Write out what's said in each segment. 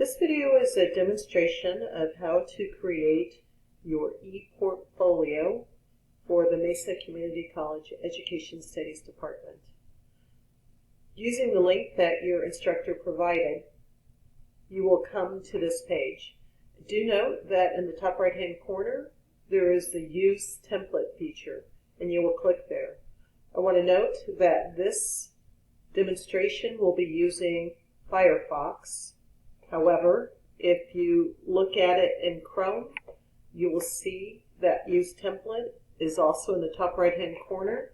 This video is a demonstration of how to create your ePortfolio for the Mesa Community College Education Studies Department. Using the link that your instructor provided, you will come to this page. Do note that in the top right hand corner there is the Use Template feature, and you will click there. I want to note that this demonstration will be using Firefox. However, if you look at it in Chrome, you will see that Use Template is also in the top right hand corner.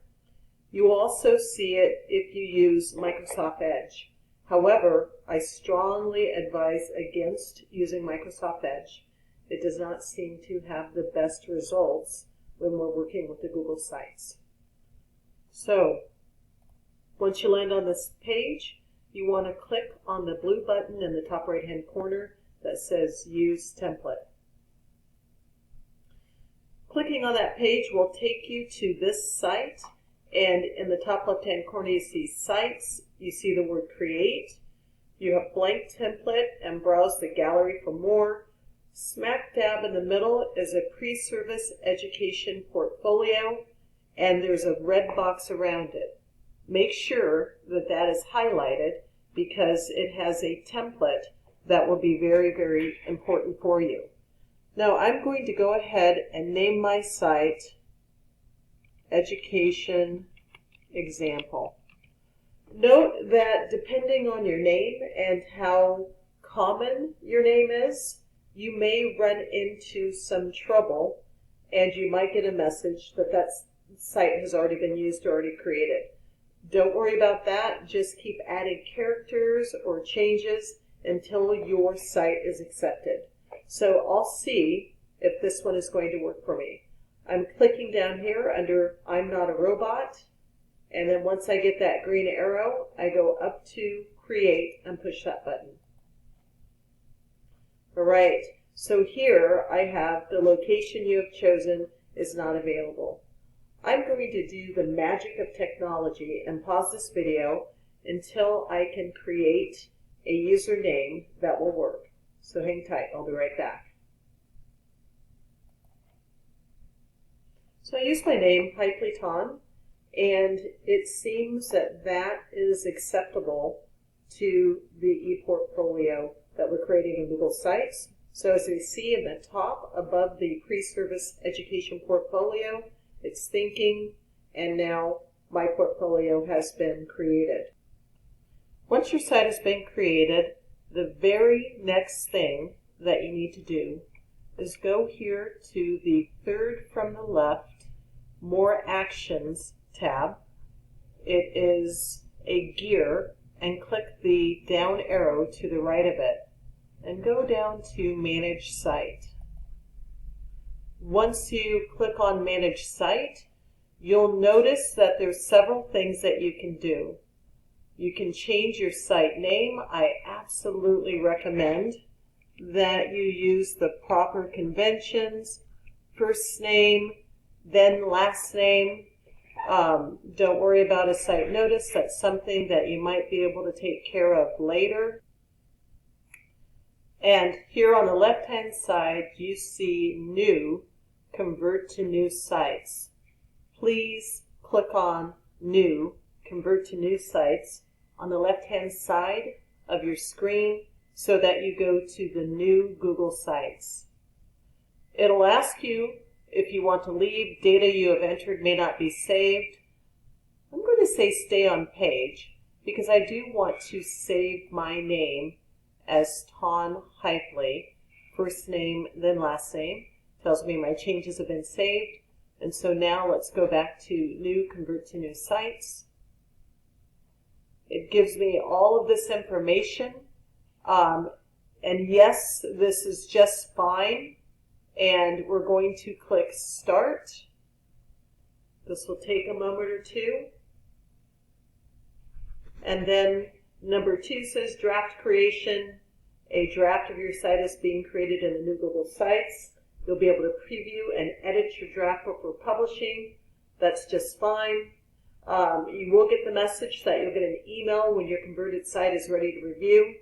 You will also see it if you use Microsoft Edge. However, I strongly advise against using Microsoft Edge. It does not seem to have the best results when we're working with the Google Sites. So, once you land on this page, you want to click on the blue button in the top right hand corner that says Use Template. Clicking on that page will take you to this site, and in the top left hand corner you see Sites, you see the word Create, you have Blank Template and browse the gallery for more. Smack dab in the middle is a pre-service education portfolio, and there's a red box around it. Make sure that that is highlighted because it has a template that will be very, very important for you. Now I'm going to go ahead and name my site Education Example. Note that depending on your name and how common your name is, you may run into some trouble and you might get a message that that site has already been used or already created. Don't worry about that. Just keep adding characters or changes until your site is accepted. So I'll see if this one is going to work for me. I'm clicking down here under I'm Not a Robot, and then once I get that green arrow, I go up to Create and push that button. Alright, so here I have the location you have chosen is not available. I'm going to do the magic of technology and pause this video until I can create a username that will work. So hang tight, I'll be right back. So I use my name, Ton, and it seems that that is acceptable to the ePortfolio that we're creating in Google Sites. So as we see in the top above the pre-service education portfolio, it's thinking, and now my portfolio has been created. Once your site has been created, the very next thing that you need to do is go here to the third from the left, More Actions tab. It is a gear, and click the down arrow to the right of it, and go down to Manage Site. Once you click on Manage Site, you'll notice that there's several things that you can do. You can change your site name. I absolutely recommend that you use the proper conventions, first name, then last name. Don't worry about a site notice. That's something that you might be able to take care of later. And here on the left-hand side, you see New, Convert to New Sites. Please click on New, Convert to New Sites on the left-hand side of your screen so that you go to the new Google Sites. It'll ask you if you want to leave. Data you have entered may not be saved. I'm going to say Stay on Page because I do want to save my name as Ton Hypley, first name, then last name. Tells me my changes have been saved. And so now let's go back to New, Convert to New Sites. It gives me all of this information. And yes, this is just fine. And we're going to click Start. This will take a moment or two. And then number 2 says Draft Creation. A draft of your site is being created in the new Google Sites. You'll be able to preview and edit your draft before publishing. That's just fine. You will get the message that you'll get an email when your converted site is ready to review.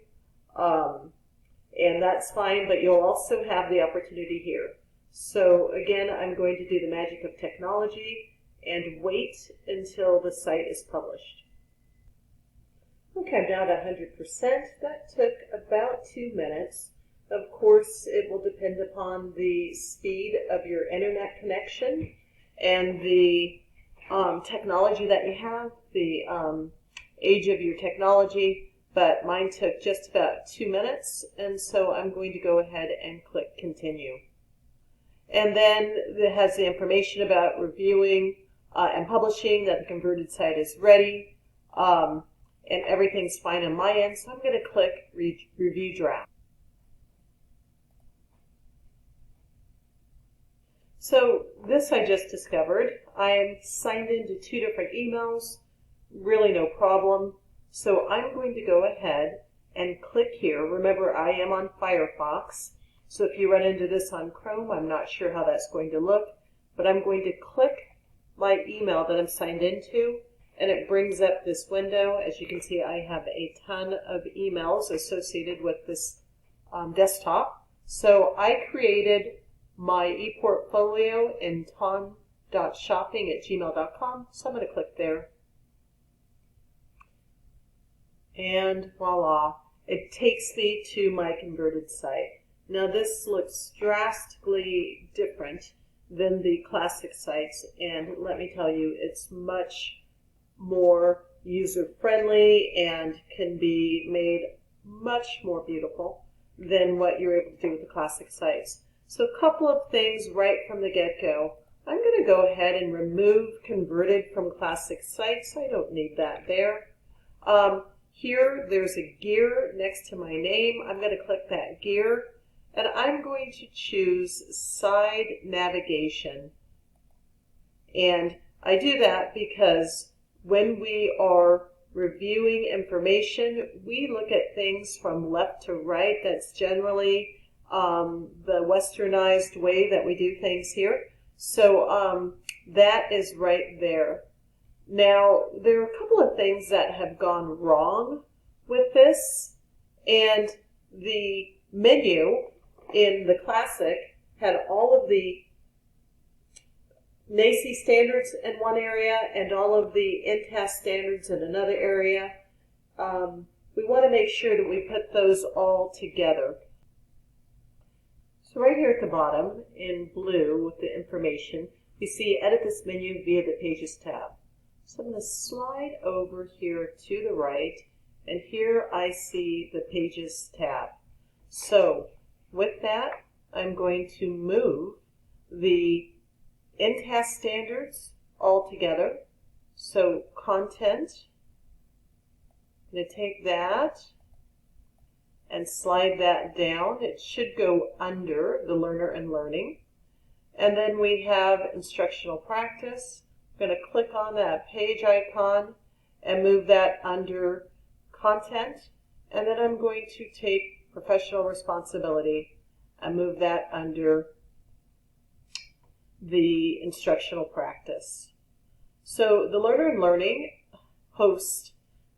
and that's fine, but you'll also have the opportunity here. So again, I'm going to do the magic of technology and wait until the site is published. Okay, I'm now at 100%. That took about 2 minutes. Of course, it will depend upon the speed of your internet connection and the technology that you have, the age of your technology, but mine took just about 2 minutes, and so I'm going to go ahead and click continue. And then it has the information about reviewing and publishing, that the converted site is ready, and everything's fine on my end, so I'm going to click review draft. So this I just discovered. I am signed into 2 different emails, really no problem. So I'm going to go ahead and click here. Remember, I am on Firefox, so if you run into this on Chrome, I'm not sure how that's going to look, but I'm going to click my email that I'm signed into, and it brings up this window. As you can see, I have a ton of emails associated with this desktop. So I created my ePortfolio in ton.shopping@gmail.com, so I'm going to click there. And voila, it takes me to my converted site. Now this looks drastically different than the classic sites, and let me tell you, it's much more user-friendly and can be made much more beautiful than what you're able to do with the classic sites. So a couple of things right from the get-go. I'm going to go ahead and remove converted from classic sites. I don't need that there. Here, there's a gear next to my name. I'm going to click that gear, and I'm going to choose side navigation. And I do that because when we are reviewing information, we look at things from left to right. That's generally the westernized way that we do things here. So that is right there. Now, there are a couple of things that have gone wrong with this, and the menu in the Classic had all of the NACE standards in one area and all of the NTAS standards in another area. We want to make sure that we put those all together. So right here at the bottom in blue with the information, you see edit this menu via the Pages tab. So I'm going to slide over here to the right, and here I see the Pages tab. So with that, I'm going to move the NTAS standards all together. So content, I'm going to take that and slide that down. It should go under the learner and learning. And then we have instructional practice. I'm going to click on that page icon and move that under content. And then I'm going to take professional responsibility and move that under the instructional practice. So the learner and learning hosts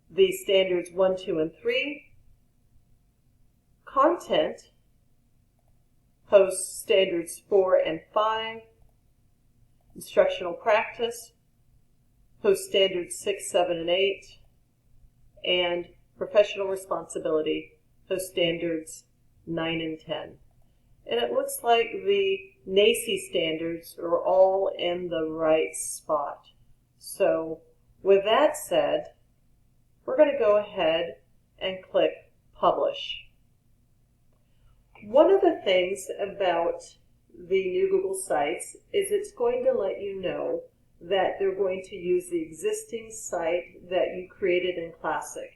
the standards 1, 2, and 3. Content hosts standards 4 and 5. Instructional practice hosts standards 6, 7, and 8. And professional responsibility hosts standards 9 and 10. And it looks like the NACE standards are all in the right spot. So with that said, we're going to go ahead and click Publish. One of the things about the new Google Sites is it's going to let you know that they're going to use the existing site that you created in Classic.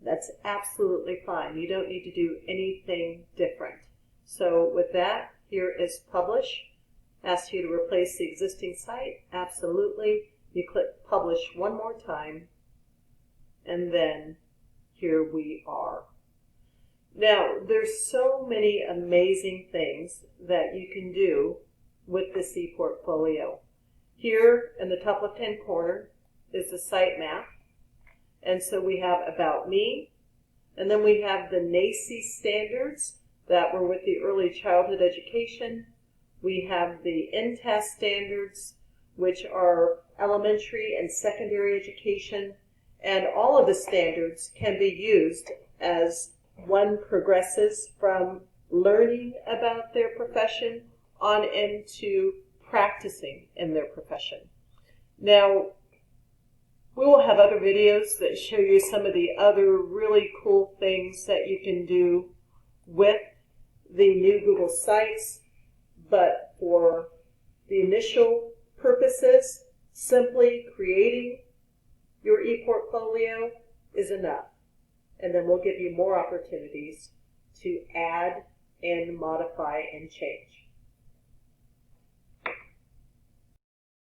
That's absolutely fine. You don't need to do anything different. So with that, here is Publish. Asks you to replace the existing site. Absolutely. You click Publish one more time, and then here we are. Now, there's so many amazing things that you can do with the ePortfolio. Here in the top left-hand corner is the site map. And so we have About Me, and then we have the NACE standards, that were with the early childhood education. We have the NTAS standards, which are elementary and secondary education, and all of the standards can be used as one progresses from learning about their profession on into practicing in their profession. Now, we will have other videos that show you some of the other really cool things that you can do with the new Google Sites, but for the initial purposes, simply creating your ePortfolio is enough. And then we'll give you more opportunities to add and modify and change.